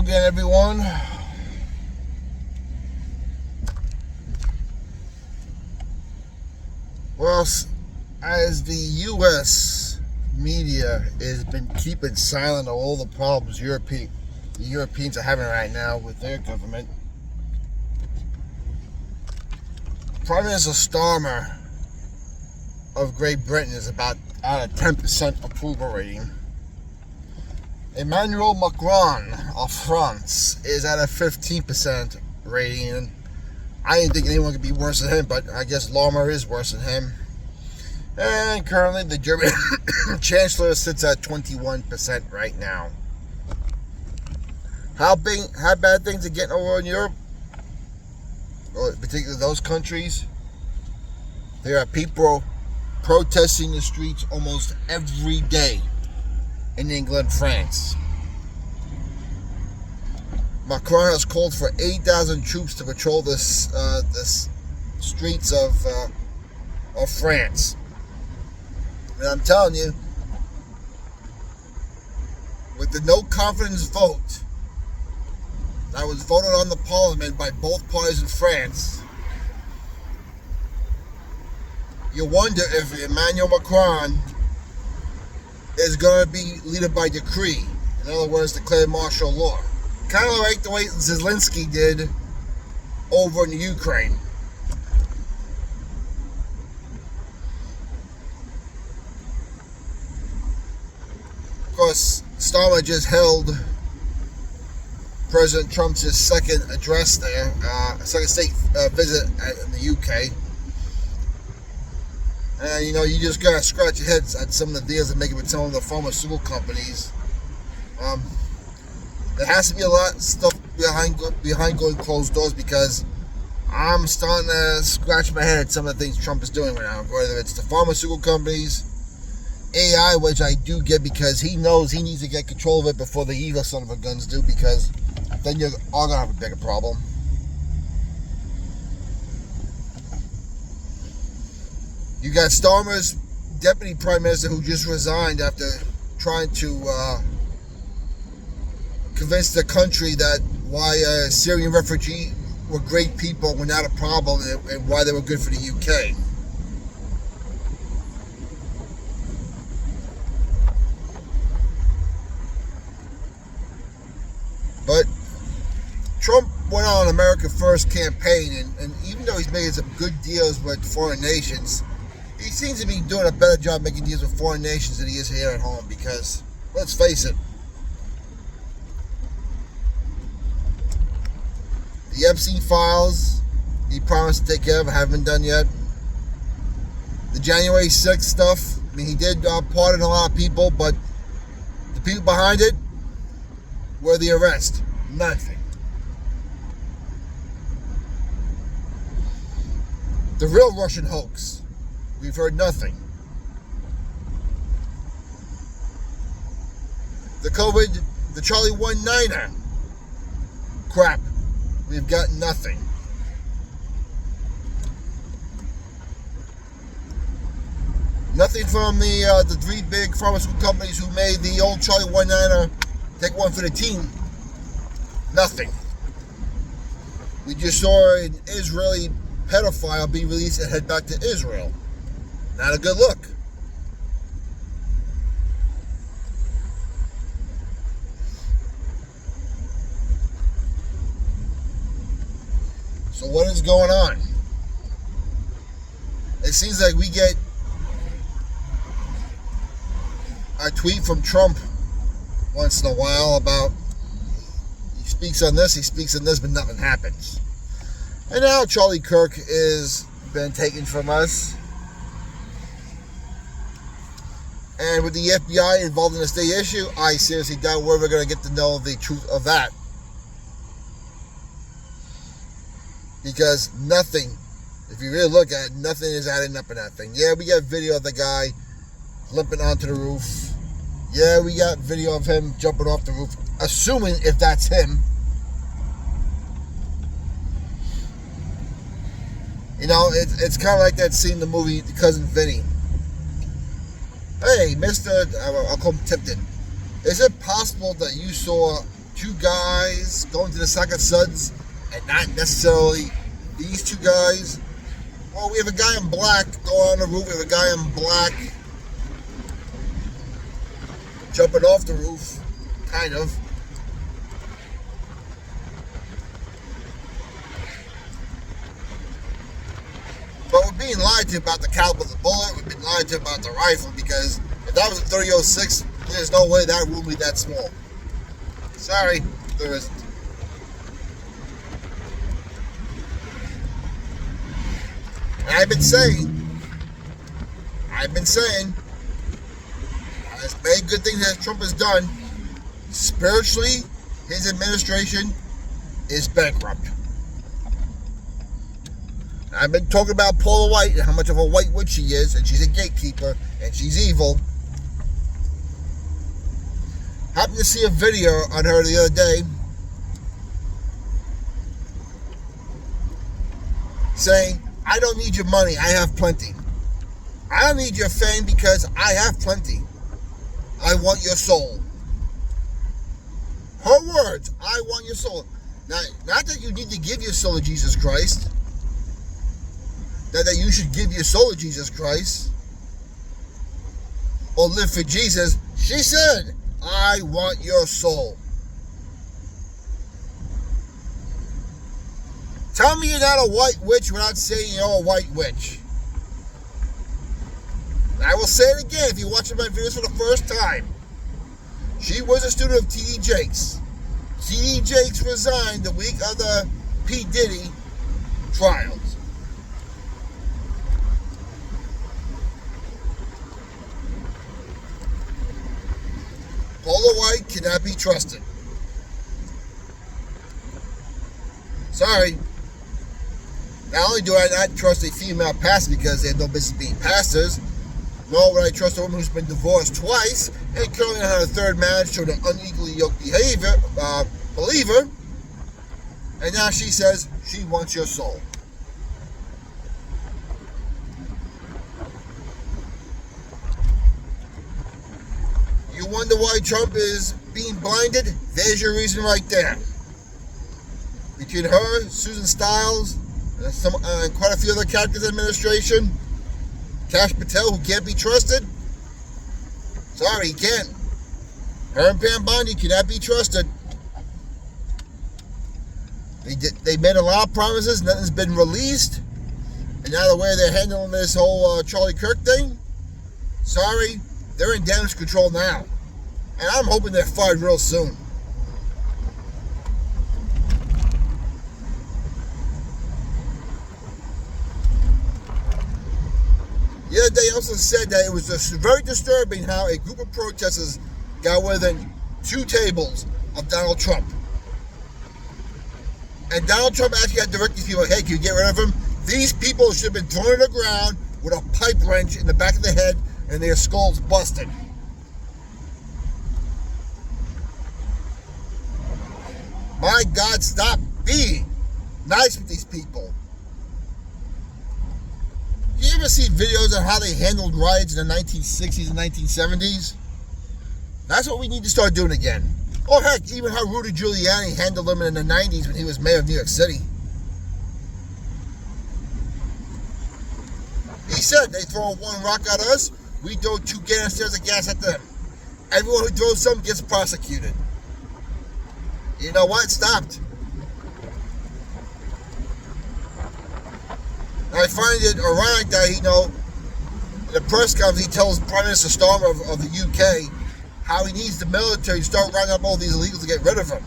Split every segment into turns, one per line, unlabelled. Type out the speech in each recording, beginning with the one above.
again, everyone. Well, as the U.S. media has been keeping silent on all the problems the Europeans are having right now with their government, Prime Minister Starmer of Great Britain is about at a 10% approval rating. Emmanuel Macron of France is at a 15% rating. And I didn't think anyone could be worse than him, but I guess Lormer is worse than him. And currently the German Chancellor sits at 21% right now. How bad things are getting over in Europe, or particularly those countries? There are people protesting the streets almost every day in England, France. Macron has called for 8,000 troops to patrol the streets of France. And I'm telling you, with the no confidence vote that was voted on the parliament by both parties in France, you wonder if Emmanuel Macron is going to be leader by decree. In other words, declare martial law. Kind of like the way Zelensky did over in the Ukraine. Of course, Starmer just held President Trump's second address there, second state visit in the UK. And you just gotta scratch your heads at some of the deals they're making with some of the pharmaceutical companies. There has to be a lot of stuff behind going closed doors, because I'm starting to scratch my head at some of the things Trump is doing right now. Whether it's the pharmaceutical companies, AI, which I do get because he knows he needs to get control of it before the evil son of a guns do, because then you're all gonna have a bigger problem. You got Starmer's deputy prime minister who just resigned after trying to convince the country that why Syrian refugees were great people, were not a problem, and why they were good for the UK. But Trump went on America First campaign, and even though he's making some good deals with foreign nations, he seems to be doing a better job making deals with foreign nations than he is here at home, because, let's face it, the Epstein files he promised to take care of haven't been done yet. The January 6th stuff, I mean, he did pardon a lot of people, but the people behind it were the arrest. Nothing. The real Russian hoax, we've heard nothing. The Charlie 19er crap, we've got nothing. Nothing from the three big pharmaceutical companies who made the old Charlie 19er take one for the team. Nothing. We just saw an Israeli pedophile be released and head back to Israel. Not a good look. So what is going on? It seems like we get a tweet from Trump once in a while about he speaks on this, but nothing happens. And now Charlie Kirk is been taken from us. And with the FBI involved in the state issue, I seriously doubt we're ever going to get to know the truth of that. Because nothing, if you really look at it, nothing is adding up in that thing. Yeah, we got video of the guy limping onto the roof. Yeah, we got video of him jumping off the roof, assuming if that's him. It's kind of like that scene in the movie Cousin Vinny. Hey, Mr. I'll call him Tipton. Is it possible that you saw two guys going to the Saga Suds and not necessarily these two guys. Well, we have a guy in black going on the roof. We have a guy in black jumping off the roof, kind of. But we're being lied to about the caliber of the bullet. We've been lied to about the rifle, because if that was a 30-06, there's no way that room would be that small. Sorry, there isn't. And I've been saying, as many good things as Trump has done, spiritually, his administration is bankrupt. I've been talking about Paula White and how much of a white witch she is, and she's a gatekeeper, and she's evil. Happened to see a video on her the other day saying, I don't need your money, I have plenty. I don't need your fame because I have plenty. I want your soul. Her words, I want your soul. Now, not that you need to give your soul to Jesus Christ, not that you should give your soul to Jesus Christ or live for Jesus. She said, I want your soul. Tell me you're not a white witch without saying you're a white witch. And I will say it again if you're watching my videos for the first time. She was a student of T.D. Jakes. T.D. Jakes resigned the week of the P. Diddy trials. Paula White cannot be trusted. Sorry. Not only do I not trust a female pastor because they have no business being pastors, nor would I trust a woman who's been divorced twice and currently on her third marriage to an unequally yoked believer. And now she says she wants your soul. You wonder why Trump is being blinded? There's your reason right there. Between her, Susan Stiles, and quite a few other characters in the administration, Kash Patel, who can't be trusted. Sorry, he can't. Her and Pam Bondi cannot be trusted. They made a lot of promises, nothing's been released. And now the way they're handling this whole Charlie Kirk thing, sorry, they're in damage control now. And I'm hoping they're fired real soon. The other day also said that it was just very disturbing how a group of protesters got within 2 tables of Donald Trump. And Donald Trump actually got directed to people, hey, can you get rid of him? These people should have been thrown to the ground with a pipe wrench in the back of the head and their skulls busted. My God, stop being nice with these people. You ever see videos on how they handled riots in the 1960s and 1970s? That's what we need to start doing again. Or heck, even how Rudy Giuliani handled them in the 90s when he was mayor of New York City. He said, they throw 1 rock at us, we throw 2 canisters of gas at them. Everyone who throws something gets prosecuted. You know what? It stopped. I find it ironic that, in the press conference, he tells Prime Minister Starmer of the UK how he needs the military to start rounding up all these illegals to get rid of them.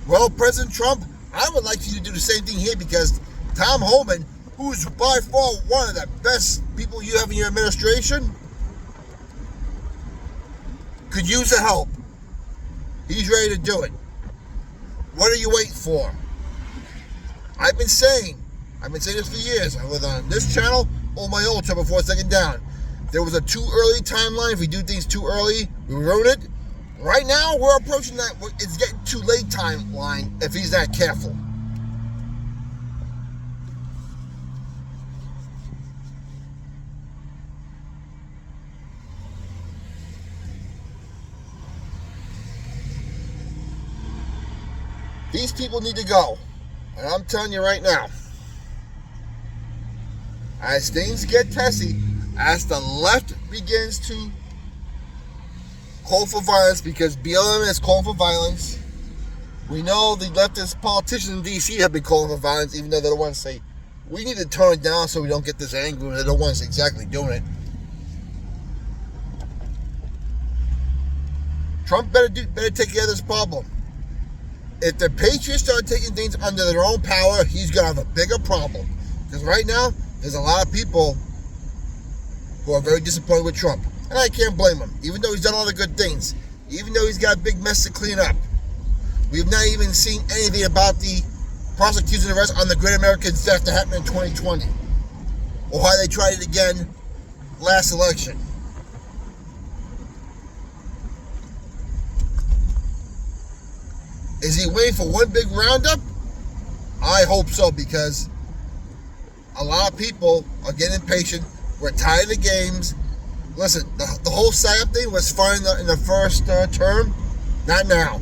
Well, President Trump, I would like you to do the same thing here, because Tom Homan, who's by far one of the best people you have in your administration, could use the help. He's ready to do it. What are you waiting for? I've been saying this for years, whether on this channel or my old channel before it's taken down. There was a too early timeline. If we do things too early, we ruin it. Right now, we're approaching that. It's getting too late timeline if he's not careful. These people need to go. And I'm telling you right now, as things get testy, as the left begins to call for violence, because BLM is calling for violence. We know the leftist politicians in D.C. have been calling for violence, even though they're the ones say, we need to tone it down so we don't get this angry. They're the ones exactly doing it. Trump better take care of this problem. If the Patriots start taking things under their own power, he's going to have a bigger problem. Because right now, there's a lot of people who are very disappointed with Trump. And I can't blame him, even though he's done all the good things. Even though he's got a big mess to clean up. We've not even seen anything about the prosecution arrest on the Great American Theft that happened in 2020. Or how they tried it again last election. Is he waiting for one big roundup? I hope so, because a lot of people are getting impatient. We're tired of the games. Listen, the whole PSYOP thing was fine in the first term. Not now.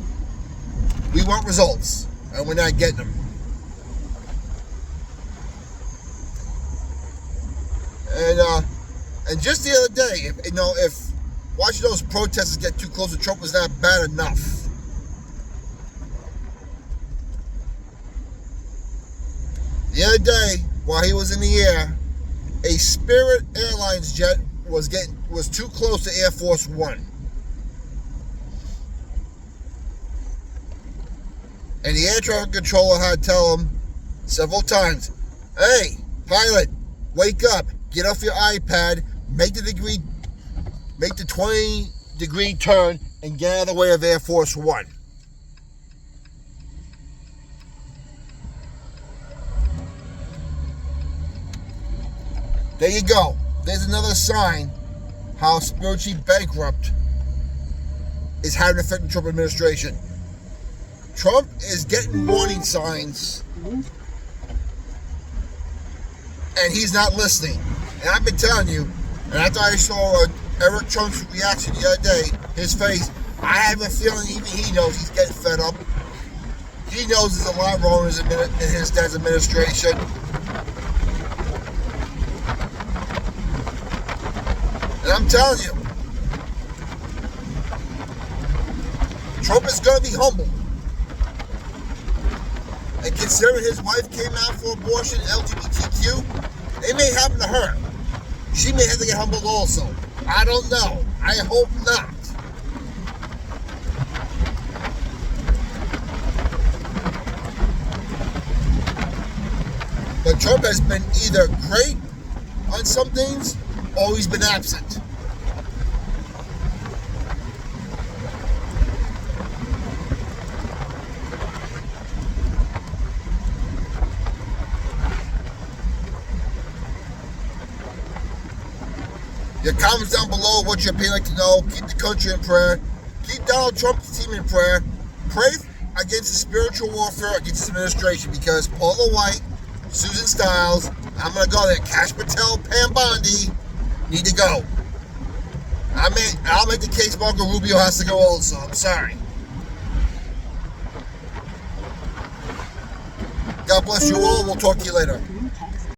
We want results, and we're not getting them. And just the other day, if watching those protesters get too close to Trump was not bad enough. The other day, while he was in the air, a Spirit Airlines jet was too close to Air Force One. And the air traffic controller had to tell him several times, hey, pilot, wake up, get off your iPad, make the 20-degree turn, and get out of the way of Air Force One. There you go. There's another sign how spiritually bankrupt is having an effect on the Trump administration. Trump is getting warning signs, and he's not listening. And I've been telling you, and after I saw Eric Trump's reaction the other day, his face, I have a feeling even he knows he's getting fed up. He knows there's a lot wrong in his dad's administration. And I'm telling you, Trump is going to be humble. And considering his wife came out for abortion, LGBTQ, it may happen to her. She may have to get humbled also. I don't know. I hope not. But Trump has been either great on some things or he's been absent. Your comments down below, what's your opinion, like to know. Keep the country in prayer. Keep Donald Trump's team in prayer. Pray against the spiritual warfare against this administration, because Paula White, Susan Stiles, I'm going to go there, Kash Patel, Pam Bondi need to go. I'll make the case Marco Rubio has to go also. I'm sorry. God bless you all. We'll talk to you later.